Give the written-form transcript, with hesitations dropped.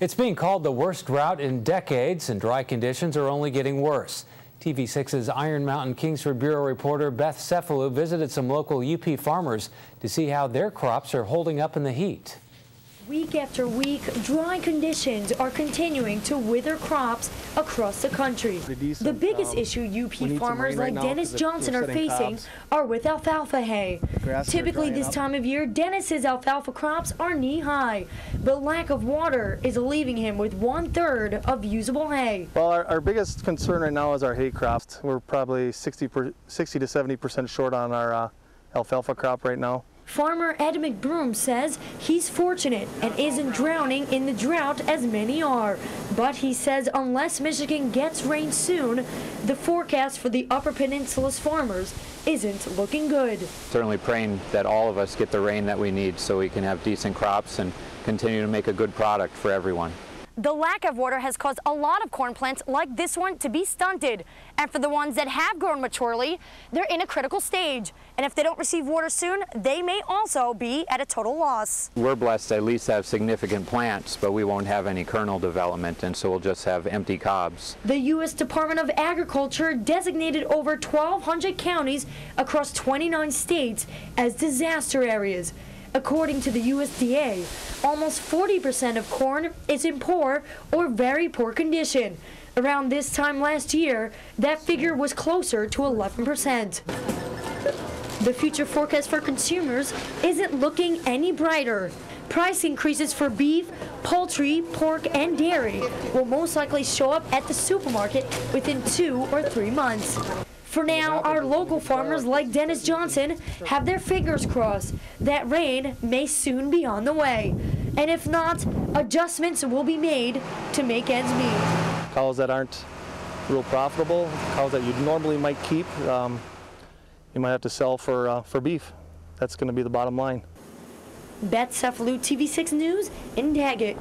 It's being called the worst drought in decades, and dry conditions are only getting worse. TV6's Iron Mountain Kingsford Bureau reporter Beth Cephalou visited some local UP farmers to see how their crops are holding up in the heat. Week after week, dry conditions are continuing to wither crops across the country. The biggest issue UP farmers like Dennis Johnson are facing are with alfalfa hay. Typically this time of year, Dennis's alfalfa crops are knee-high, but lack of water is leaving him with 1/3 of usable hay. Well, our biggest concern right now is our hay crops. We're probably 60 to 70% short on our alfalfa crop right now. Farmer Ed McBroom says he's fortunate and isn't drowning in the drought as many are. But he says unless Michigan gets rain soon, the forecast for the Upper Peninsula's farmers isn't looking good. Certainly praying that all of us get the rain that we need so we can have decent crops and continue to make a good product for everyone. The lack of water has caused a lot of corn plants like this one to be stunted. And for the ones that have grown maturely, they're in a critical stage. And if they don't receive water soon, they may also be at a total loss. We're blessed to at least have significant plants, but we won't have any kernel development, and so we'll just have empty cobs. The U.S. Department of Agriculture designated over 1,200 counties across 29 states as disaster areas. According to the USDA, almost 40% of corn is in poor or very poor condition. Around this time last year, that figure was closer to 11%. The future forecast for consumers isn't looking any brighter. Price increases for beef, poultry, pork, and dairy will most likely show up at the supermarket within 2 or 3 months. For now, our local farmers like Dennis Johnson have their fingers crossed that rain may soon be on the way. And if not, adjustments will be made to make ends meet. Cows that aren't real profitable, cows that you normally might keep, you might have to sell for beef. That's going to be the bottom line. Beth Cephalou, TV6 News in Daggett.